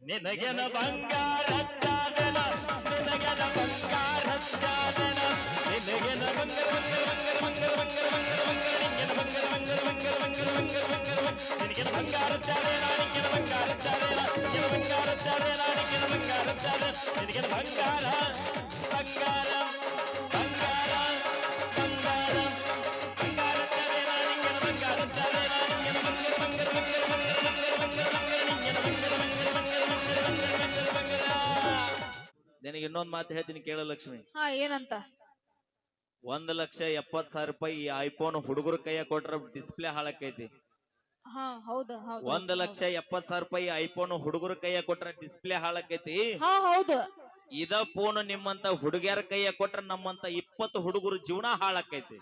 ನಿನಗೆನ ಬಂಗಾರ ಚಾದನ ನಿನಗೆನ ಬಂಗಾರ ಚಾದನ ನಿನಗೆನ ಬಂಗಾರ ಬಂಗಾರ ಬಂಗಾರ ಬಂಗಾರ ಬಂಗಾರ ಬಂಗಾರ ನಿನಗೆನ ಬಂಗಾರ ಚಾದನ ನಿನಗೆನ ಬಂಗಾರ ಚಾದನ ನಿನಗೆನ ಬಂಗಾರ ಚಾದನ ನಿನಗೆನ ಬಂಗಾರ ಚಾದನ ನಿನಗೆನ ಬಂಗಾರ ಬಂಗಾರ ಬಂಗಾರ ಬಂಗಾರ ಬಂಗಾರ ಚಾದನ ನಿನಗೆನ ಬಂಗಾರ ಚಾದನ ನಿನಗೆನ ಬಂಗಾರ ಬಂಗಾರ ನಿನಗೆ ಇನ್ನೊಂದು ಮಾತು ಹೇಳ್ತೀನಿ ಕೇಳ ಲಕ್ಷ್ಮಿ. ಹಾ ಏನಂತ? 1,70,000 ರೂಪಾಯಿ ಈ ಐಫೋನ್ ಹುಡುಗರ ಕೈಯ ಕೊಟ್ರ ಡಿಸ್ಪ್ಲೇ ಹಾಳಾಕೈತಿ. ಹಾ ಹೌದು ಹೌದು. 1,70,000 ರೂಪಾಯಿ ಐಫೋನ್ ಹುಡುಗರ ಕೈಯ ಕೊಟ್ರ ಡಿಸ್ಪ್ಲೇ ಹಾಳಾಕೈತಿ. ಹಾ ಹೌದು. ಇದ ಫೋನ್ ನಿಮ್ಮಂತ ಹುಡುಗಿಯರ ಕೈಯ ಕೊಟ್ರ ನಮ್ಮಂತ 20 ಹುಡುಗರು ಜೀವನ ಹಾಳಾಕೈತಿ.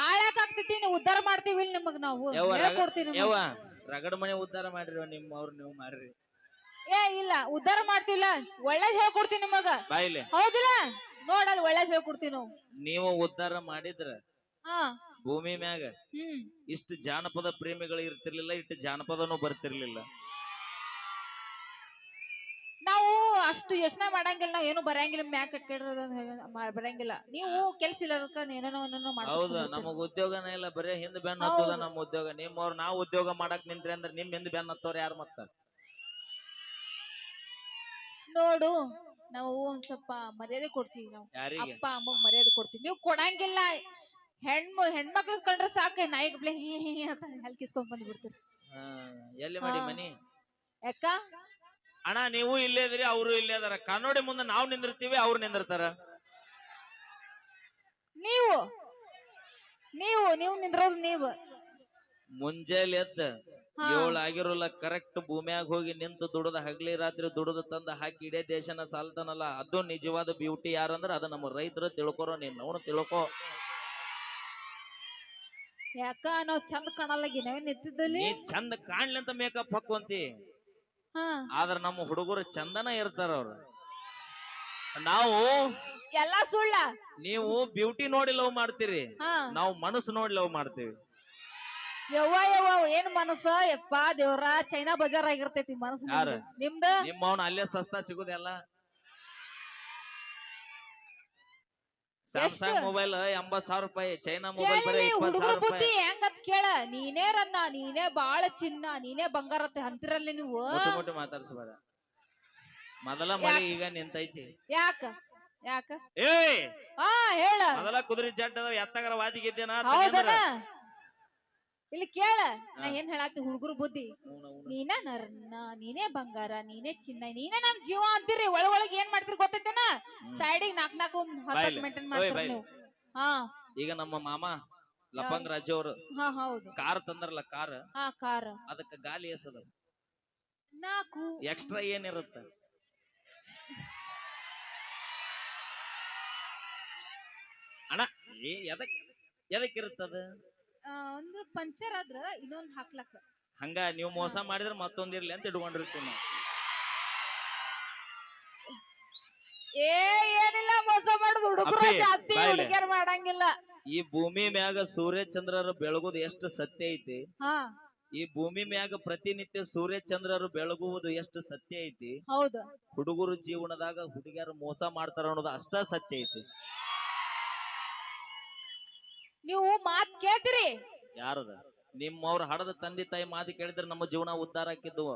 ಹಾಳಾಕಾಗ್ತೈತಿ. ನೀವು ಉದ್ಧಾರ ಮಾಡ್ತೀವಿ ಇಲ್ಲಿ ನಿಮಗ್ ನಾವು ಹೇಳ್ಕೊಡ್ತೀವಿ. ರಗಡ ಮನೆ ಉದ್ಧಾರ ಮಾಡ್ರಿ ನಿಮ್ಮ ಅವ್ರು ನೀವು ಮಾಡ್ರಿ. ಏ ಇಲ್ಲ ಉದ್ಧಾರ ಮಾಡ್ತಿಲ್ಲ, ಒಳ್ಳೇದ್ ಹೇಳ್ಕೊಡ್ತೀನಿ ನಿಮಗ. ಬಾಯಿಲೆ ಹೌದಿಲ್ಲ? ನೋಡಲ್ ಒಳ್ಳೇದ್ ಹೇಳ್ಕೊಡ್ತೀವಿ ನಾವು. ನೀವು ಉದ್ಧಾರ ಮಾಡಿದ್ರ ಹಾ ಭೂಮಿ ಮ್ಯಾಗ ಇಷ್ಟು ಜಾನಪದ ಪ್ರೇಮಿಗಳು ಇರ್ತಿರ್ಲಿಲ್ಲ, ಇಷ್ಟು ಜಾನಪದನೂ ಬರ್ತಿರ್ಲಿಲ್ಲ. ನಾವು ಅಷ್ಟು ಯೋಚನೆ ಮಾಡಂಗಿಲ್ಲ, ನಾವ್ ಏನು ಬರಂಗಿಲ್ಲ, ಮ್ಯಾಕ್ ಕಟ್ಕಿಡ್ರದ ಬರಂಗಿಲ್ಲ. ನೀವು ಕೆಲ್ಸ ಇಲ್ಲದಕ್ಕ ಏನೇನೋ ಹೌದು. ನಮಗ್ ಉದ್ಯೋಗನೇ ಇಲ್ಲ, ಬರೀ ಹಿಂದ್ ಬೆನ್ ಹತ್ತದ ನಮ್ಮ ಉದ್ಯೋಗ. ನಿಮ್ಮವ್ರು ನಾವು ಉದ್ಯೋಗ ಮಾಡಕ್ ನಿಂತ್ರಿ ಅಂದ್ರೆ ನಿಮ್ ಹಿಂದ್ ಬೆನ್ ಹತ್ತವ್ರ ಯಾರು ಮತ್ತ? ನೋಡು, ನಾವು ಒಂದ್ ಸ್ವಲ್ಪ ಮರ್ಯಾದೆ ಕೊಡ್ತೀವಿ. ನಾವು ಅಪ್ಪ ಅಮ್ಮಗ್ ಮರ್ಯಾದೆ ಕೊಡ್ತೀವಿ, ನೀವು ಕೊಡಂಗಿಲ್ಲ. ಹೆಣ್ಮಕ್ಳು ಕಂಡ್ರೆ ಸಾಕ ನಾಯಿಗಬ್ಲೆ ಅಂತ ಹಲ್ಕಿಸ್ಕೊಂಡ್ ಬಂದ್ಬಿಡ್ತೀರಿ. ಎಲ್ಲಿ ಮಾಡಿ ಮನಿ? ಯಾಕ ಅಣ್ಣ ನೀವು ಇಲ್ಲೇ ಇದ್ರಿ, ಅವರು ಇಲ್ಲೇ ಅದಾರ. ಕನ್ನಡಿ ಮುಂದೆ ನಾವು ನಿಂದಿರ್ತೀವಿ, ಅವ್ರು ನಿಂದಿರ್ತಾರ. ನೀವು ನೀವು ನೀವು ನಿಂದ್ರೋದು ನೀವು. ಮುಂಜಾನೆ ಎದ್ದ 7 ಆಗಿರೋಲ್ಲ ಕರೆಕ್ಟ್ ಭೂಮಿಯಾಗ ಹೋಗಿ ನಿಂತು ದುಡದ ಹಗ್ಲಿ ರಾತ್ರಿ ದುಡದ ತಂದ ಹಾಕಿ ಇಡೇ ದೇಶನ ಸಾಲ್ತಾನಲ್ಲ, ಅದು ನಿಜವಾದ ಬ್ಯೂಟಿ ಯಾರಂದ್ರ ಅದು ನಮ್ಮ ರೈತರು. ತಿಳ್ಕೊರೋ, ನೀನ್ ಅವನು ತಿಳ್ಕೊ. ಯಾಕ ನಾವ್ ಚಂದ ಕಾಣಲ್ಲಾಗಿ ನಾವೇನ್ ಎತ್ತಿದ್ದಲ್ಲಿ? ನೀ ಚಂದ ಕಾಣ್ಲಿ ಅಂತ ಮೇಕಪ್ ಹಾಕುವಂತಿ, ಆದ್ರ ನಮ್ಮ ಹುಡುಗರು ಚಂದನ ಇರ್ತಾರ. ಅವ್ರು ನಾವು ಎಲ್ಲಾ ಸುಳ್ಳ. ನೀವು ಬ್ಯೂಟಿ ನೋಡಿ ಲವ್ ಮಾಡ್ತೀರಿ, ನಾವು ಮನಸ್ಸು ನೋಡಿ ಲವ್ ಮಾಡ್ತೀವಿ. ಯವ್ವ ಯವ್ವ ಏನ್ ಮನಸ್ಸ ಯಪ್ಪ ದೇವ್ರ, ಚೈನಾ ಬಜಾರ್ ಆಗಿರ್ತೈತಿ ಮನಸ್ಸು. ನಿಮ್ದ ನಿಮ್ಮವನ ಅಲ್ಲೇ ಸಸ್ತಾ ಸಿಗುದೆಲ್ಲ. ಸ್ಯಾಮ್ಸಂಗ್ ಮೊಬೈಲ್ 80,000 ರೂಪಾಯಿ, ಚೈನಾ ಮೊಬೈಲ್ ಬರೀ 20,000 ರೂಪಾಯಿ. ಹೆಂಗತ್ ಕೇಳ, ನೀನೇ ರನ್ನ, ನೀನೇ ಬಾಳ ಚಿನ್ನ, ನೀನೇ ಬಂಗಾರತ್ತೆ ಅಂತಿರಲ್ಲಿ ನೀವು. ಮಾತಾಡ್ಸಬೇಡ. ಮೊದಲ ಮಳೆ ಈಗ ನಿಂತೈತಿ. ಯಾಕ ಯಾಕ ಏ ಹೇಳ. ಮೊದಲ ಕುದುರೆ ಜಡ್ ಎತ್ತಗರ ವಾದಿಗಿದ್ದೇನ ಇಲ್ಲಿ ಕೇಳ, ನಾ ಏನ್ ಹೇಳತ್ತಿ? ಹುಡುಗರು ಬುದ್ಧಿ, ನೀನೇ ನರನ್ನ, ನೀನೇ ಬಂಗಾರ, ನೀನೇ ಚಿನ್ನ, ನೀನೇ ನಮ್ ಜೀವ ಅಂತೀರಿ. ಒಳಗೊಳಗೆ ಏನ್ ಮಾಡ್ತೀರಿ ಗೊತ್ತೈತೇನ? ಸೈಡಿಗೆ 4 ಮೇಂಟೈನ್ ಮಾಡ್ತೀರಿ ನೀವು. ಈಗ ನಮ್ಮ ಮಾಮ ಲಪಂಗ್ ರಾಜು ಅವರು ಹೌದು ಕಾರ್ ತಂದ್ರಲ್ಲ, ಕಾರ್ ಅದಕ್ಕ ಗಾಲಿ ಎಸದ 4 ಎಕ್ಸ್ಟ್ರಾ ಏನಿರುತ್ತ? ಅಣ್ಣ ಎದಕ್ಕಿರುತ್ತದ? ಒಂದು ಪಂಚರ್ ಆದ್ರ ಇನ್ನೊಂದ್ ಹಾಕ್ಲಕ್ಕ. ಹಂಗ ನೀವು ಮೋಸ ಮಾಡಿದ್ರೆ ಮತ್ತೊಂದಿರ್ಲಿ ಅಂತ ಇಟ್ಕೊಂಡಿರ್ತೀವಿ ನಾವು. ಏನಿಲ್ಲ, ಮೋಸ ಮಾಡುದು ಹುಡುಗರು ಜಾಸ್ತಿ, ಹುಡುಗಿಯರ್ ಮಾಡಂಗಿಲ್ಲ. ಈ ಭೂಮಿ ಮ್ಯಾಗ ಸೂರ್ಯ ಚಂದ್ರರು ಬೆಳಗುದು ಎಷ್ಟು ಸತ್ಯ ಐತಿ, ಈ ಭೂಮಿ ಮ್ಯಾಗ ಪ್ರತಿನಿತ್ಯ ಸೂರ್ಯ ಚಂದ್ರರು ಬೆಳಗುವುದು ಎಷ್ಟು ಸತ್ಯ ಐತಿ. ಹೌದು. ಹುಡುಗರು ಜೀವನದಾಗ ಹುಡುಗಿಯರು ಮೋಸ ಮಾಡ್ತಾರ ಅನ್ನೋದು ಅಷ್ಟ ಸತ್ಯ ಐತಿ. ನೀವು ಮಾತ್ ಕೇಳ್ತೀರಿ? ಯಾರದ? ನಿಮ್ಮವ್ರ ಹಡದ ತಂದೆ ತಾಯಿ ಮಾತು ಕೇಳಿದ್ರೆ ನಮ್ಮ ಜೀವನ ಉದ್ಧಾರ ಆಕಿದ್ವು.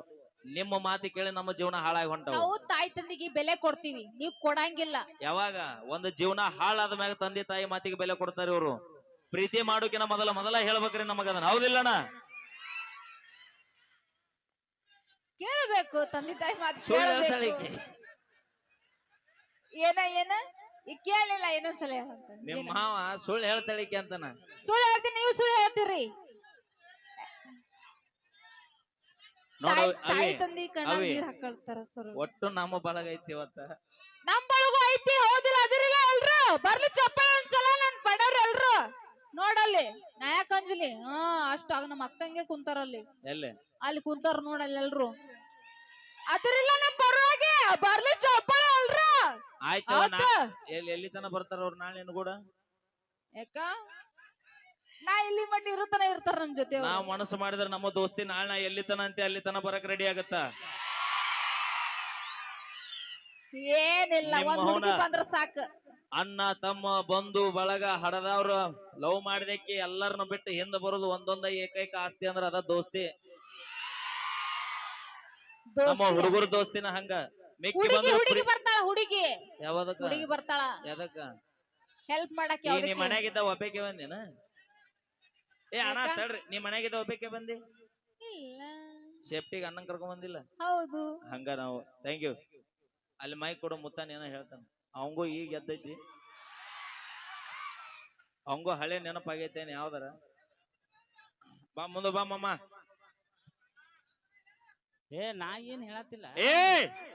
ನಿಮ್ಮ ಮಾತು ಕೇಳಿ ನಮ್ಮ ಜೀವನ ಹಾಳಾಗಿ ಹೊಂಟವು. ನಾವು ತಾಯಿ ತಂದಿಗೆ ಬೆಲೆ ಕೊಡ್ತೀವಿ, ನೀವು ಕೊಡಂಗಿಲ್ಲ. ಯಾವಾಗ ಒಂದು ಜೀವನ ಹಾಳಾದ ಮ್ಯಾಗ ತಂದೆ ತಾಯಿ ಮಾತಿಗೆ ಬೆಲೆ ಕೊಡ್ತಾರೆ ಇವರು. ಪ್ರೀತಿ ಮಾಡೋಕಿನ ಮೊದಲ ಹೇಳ್ಬೇಕ್ರಿ ನಮಗದನ್ನ, ಹೌದಿಲ್ಲಣ್ಣ? ಕೇಳಬೇಕು, ತಂದೆ ತಾಯಿ ಮಾತು ಕೇಳಬೇಕು. ಏನ ಕೇಳಿಲ್ಲ, ಇನ್ನೊಂದ್ಸಲ. ನಿಮ್ಮ ಮಾವ ಸುಳ್ಳು ಹೇಳ್ತಾಳಿಕೆ ಅಂತಾನ. ಸುಳ್ಳು ಹೇಳ್ತೀನಿ, ನೀವು ಸುಳ್ಳು ಹೇಳ್ತೀರಿ. ತಾಯಿ ತಂದಿ ಕಣ್ಣಾಗ ನೀರ್ ಹಾಕೊಳ್ತಾರ. ಒಟ್ಟು ನಮ್ಮ ಬಳಗ ಐತಿ ಇವತ್ತ. ನಮ್ ಬಳಗ ಐತಿ, ಹೌದಿಲ್ಲ? ಅದಿರಿಲ್ಲ ಎಲ್ರು ಬರ್ಲಿ ಚಪ್ಪಾಳೆ ಒಂದ್ಸಲ. ನನ್ ಪಡವ್ರ ಎಲ್ರು ನೋಡಲ್ಲಿ, ನಾ ಯಾಕ ಅಂಜಲಿ? ಅಷ್ಟ ನಮ್ಮ ಅಕ್ಕಂಗೆ ಕುಂತಾರಲ್ಲಿ, ಅಲ್ಲಿ ಕುಂತಾರ ನೋಡಲ್ಲಿ ಎಲ್ರು. ಅದಿರಿಲ್ಲ ನಮ್ ಪರವಾಗಿ ಬರ್ಲಿ ಚಪ್ಪಾಳೆ ಎಲ್ರು. ಆಯ್ತು, ಎಲ್ಲಿ ತನ ಬರ್ತಾರ ಅವ್ರು ನಾಳೆ ಕೂಡ? ಯಾಕ ನಾ ಇಲ್ಲಿ ಮಟ್ಟ ಇರುತ್ತಾನ ಇರ್ತಾರ ನಮ್ ಜೊತೆ ಅವ್ರು. ನಾವ್ ಮನಸ್ಸು ಮಾಡಿದ್ರೆ ನಮ್ಮ ದೋಸ್ತಿ ನಾಳೆ ನಾ ಎಲ್ಲಿ ತನ ಅಂತೆ ಅಲ್ಲಿ ತನ ಬರಕ್ ರೆಡಿ ಆಗತ್ತ. ಏನಿಲ್ಲ ನಿಮ್ಮ ಒಂದ್ ಹುಡುಗಿ ಅವನ- ಬಂದ್ರ ಸಾಕು. ಅಣ್ಣ ತಮ್ಮ ಬಂಧು ಬಳಗ ಹಡದವ್ರು ಲವ್ ಮಾಡಿದಕ್ಕೆ ಎಲ್ಲರನ್ನ ಬಿಟ್ಟು ಹಿಂದ ಬರೋದು ಒಂದೊಂದ ಏಕೈಕ ಆಸ್ತಿ ಅಂದ್ರ ಅದ ದೋಸ್ತಿ. ನಮ್ಮ ದೋಸ್ತಿ. ಹುಡುಗರ ದೋಸ್ತಿನ ಹಂಗ ಮಿಕ್ಕಿ ಹುಡುಗಿ ಹುಡುಗಿ ಬಂದ್ರು ಬರ್ತಾಳ ಹುಡುಗಿ ಯಾವದಕ್ಕ ಹುಡುಗಿ ಬರ್ತಾಳ ಎದಕ್ಕ ಹೆಲ್ಪ್ ಮಾಡಕ್ ಈ ಯಾವ್ದಕ್ಕೆ ನಿಮ್ ಮನ್ಯಾಗಿದ್ದ ಒಬ್ಬಾಕೆ ಬಂದೇನ? ಏ ಅಣ್ಣ ಯಾಕ? ತಡ್ರಿ ನಿಮ್ ಮನ್ಯಾಗಿದ್ದ ಒಬ್ಬಾಕೆ ಬಂದಿ ಇಲ್ಲ ಸೇಫ್ಟಿಗೆ ಅಣ್ಣನ್ ಕರ್ಕೊಂಡ್ ಬಂದಿಲ್ಲ ಹೌದು ಹಂಗ ನಾವು ಥ್ಯಾಂಕ್ ಯು. ಅಲ್ಲಿ ಮೈಕ್ ಕೊಡು ಮುತ್ತಾನ ಏನೋ ಹೇಳ್ತಾನ. ಅವಂಗೂ ಈಗ ಎದ್ದೈತಿ, ಅವಂಗೂ ಹಳೆ ನೆನಪಾಗೈತೇನ್ ಯಾವ್ದಾರ. ಬಾ ಮುಂದ ಬಾ ಮಮ್ಮ. ಏ ನಾ ಏನ್ ಹೇಳತ್ತಿಲ್ಲ ಏ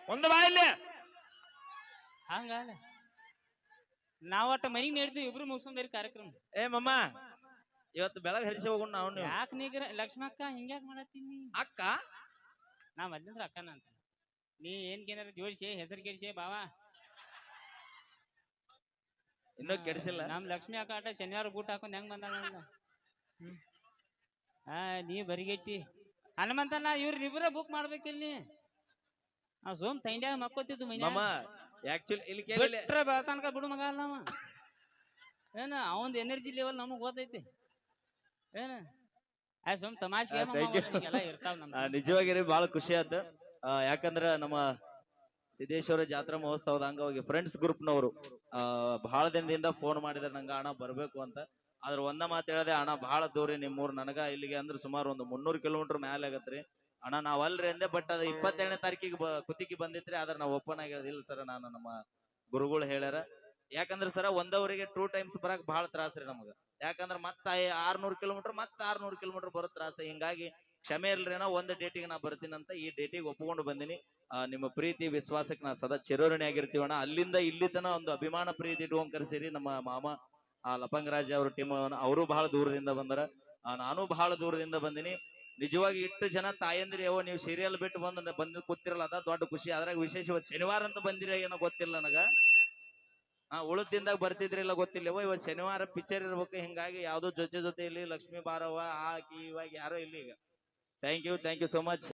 ಮುಂದ ಬಾ ಇಲ್ಲಿ. ಹಂಗ ನಾವ್ ಒಟ್ಟ ಮನಿಗ್ ನೀಡ್ತೀವಿ ಇಬ್ರು ಮುಗಿಸ್ಕೊಂಡ್ರಿ ಕಾರ್ಯಕ್ರಮ. ಏ ಮಮ್ಮ ಇವತ್ತು ಬೆಳಗ್ಗೆ ಹರಿಸಿ ಹೋಗೋಣ ನಾವು ನೀವು. ಯಾಕ ನೀಗ್ರ ಲಕ್ಷ್ಮಕ್ಕ ಹಿಂಗ್ಯಾಕ್ ಮಾಡತ್ತೀನಿ? ಅಕ್ಕ ನಾ ಮೊದ್ಲಿಂದ್ರ ಅಕ್ಕನ ಅಂತ ನೀ ಏನ್ಕೇನಾರ ಜೋಡಿಸಿ ಹೆಸರು ಕೆಡಿಸಿ ಬಾವಾ. ಇನ್ನೂ ಕೆಡಿಸಿಲ್ಲ. ನಮ್ ಲಕ್ಷ್ಮಿ ಅಕ್ಕ ಆಟ ಶನಿವಾರ ಬೂಟ್ ಹಾಕೊಂಡ್ ಹೆಂಗ್ ಬಂದಾಳ ನೋಡ್ಲ. ನೀ ಬರಿಗೈತಿ ಹನುಮಂತನ ಇವ್ರಿಬ್ರ ಬುಕ್ ಮಾಡ್ಬೇಕಿಲ್ಲಿ. ಆ ಸೋಮ್ ತೈಂಡ್ಯಾಗ ಮಕ್ಕೋತಿದ್ದು ಮಮ್ಮ ಆಕ್ಚುಲಿ ಇಲ್ಲಿ ಕೇಳಿಲ್ಲ. ಬಿಟ್ರೆ ಬೆಳತನಕ ಬಿಡು ಮಗ ಅಲ್ಲ ಅವ. ಏನ ಅವಂದ್ ಎನರ್ಜಿ ಲೆವೆಲ್ ನಮಗ್ ಗೊತ್ತೈತಿ ಏನ. ಸುಮ್ ತಮಾಷೆ ಎಲ್ಲ ಇರ್ತಾವ ನಮ್ ನಿಜವಾಗಿರಿ ಬಹಳ ಖುಷಿ ಆಯ್ತು. ಯಾಕಂದ್ರ ನಮ್ಮ ಸಿದ್ದೇಶ್ವರ ಜಾತ್ರಾ ಮಹೋತ್ಸವದ ಅಂಗವಾಗಿ ಫ್ರೆಂಡ್ಸ್ ಗ್ರೂಪ್ನವರು ಬಹಳ ದಿನದಿಂದ ಫೋನ್ ಮಾಡಿದ್ರೆ ನಂಗ ಅಣ್ಣ ಬರ್ಬೇಕು ಅಂತ. ಆದ್ರ ಒಂದ ಮಾತು ಹೇಳದೆ, ಅಣ್ಣ ಬಹಳ ದೂರ ನಿಮ್ಮೂರ್ ನನಗ ಇಲ್ಲಿಗೆ ಅಂದ್ರೆ ಸುಮಾರು ಒಂದು 300 ಕಿಲೋಮೀಟರ್ ಮ್ಯಾಲೆ ಆಗತ್ರಿ ಅಣ್ಣ. ನಾವ್ ಅಲ್ರಿ ಅಂದೆ, ಬಟ್ ಅದು 22ನೇ ತಾರೀಕಿಗೆ ಕುತ್ತಿಗೆ ಬಂದಿತ್ರಿ. ಆದ್ರೆ ನಾವ್ ಓಪನ್ ಆಗಿರೋದು ಇಲ್ಲ ಸರ್, ನಾನು ನಮ್ಮ ಗುರುಗಳು ಹೇಳ್ಯಾರ. ಯಾಕಂದ್ರೆ ಸರ ಒಂದವರಿಗೆ 2 ಟೈಮ್ಸ್ ಬರಕ್ ಬಹಳ ತ್ರಾಸ ರೀ ನಮಗ. ಯಾಕಂದ್ರ ಮತ್ತ 600 ಕಿಲೋಮೀಟರ್ ಮತ್ತ 600 ಕಿಲೋಮೀಟರ್ ಬರೋ ತ್ರಾಸ. ಹಿಂಗಾಗಿ ಕ್ಷಮೆ ಇಲ್ರಿನ ಒಂದ್ ಡೇಟಿಗೆ ನಾ ಬರ್ತೀನಂತ ಈ ಡೇಟಿಗೆ ಒಪ್ಕೊಂಡು ಬಂದಿನಿ. ನಿಮ್ಮ ಪ್ರೀತಿ ವಿಶ್ವಾಸಕ್ಕೆ ನಾ ಸದಾ ಚಿರೋಣಿ ಆಗಿರ್ತೀವಣ್ಣ. ಅಲ್ಲಿಂದ ಇಲ್ಲಿ ತನ ಒಂದು ಅಭಿಮಾನ ಪ್ರೀತಿ ಇಟ್ಕೊಂಡ್ ಕರ್ಸಿರಿ. ನಮ್ಮ ಮಾಮ ಲಪಂಗರಾಜ್ ಅವ್ರ ಟೀಮ್ ಅವರು ಬಹಳ ದೂರದಿಂದ ಬಂದರ, ನಾನು ಬಹಳ ದೂರದಿಂದ ಬಂದಿನಿ. ನಿಜವಾಗಿ ಇಷ್ಟು ಜನ ತಾಯಂದ್ರಿ ಯಾವ ನೀವು ಸೀರಿಯಲ್ ಬಿಟ್ಟು ಬಂದು ಕೂತಿರಲ್ಲ, ಅದ ದೊಡ್ಡ ಖುಷಿ. ಅದ್ರಾಗ ವಿಶೇಷವಾಗಿ ಶನಿವಾರ ಅಂತ ಬಂದಿರ ಏನೋ ಗೊತ್ತಿಲ್ಲ ನನಗ. ಉಳಿದಿಂದಾಗ ಬರ್ತಿದ್ರಿ ಇಲ್ಲ ಗೊತ್ತಿಲ್ಲ. ಇವತ್ತು ಶನಿವಾರ ಪಿಕ್ಚರ್ ಇರ್ಬೇಕು. ಹಿಂಗಾಗಿ ಯಾವ್ದೋ ಜೊತೆ ಇಲ್ಲಿ ಲಕ್ಷ್ಮೀ ಬಾರವ್ವ ಆಕಿ ಇವಾಗ ಯಾರೋ ಇಲ್ಲಿ. ಈಗ ಥ್ಯಾಂಕ್ ಯು ಸೋ ಮಚ್.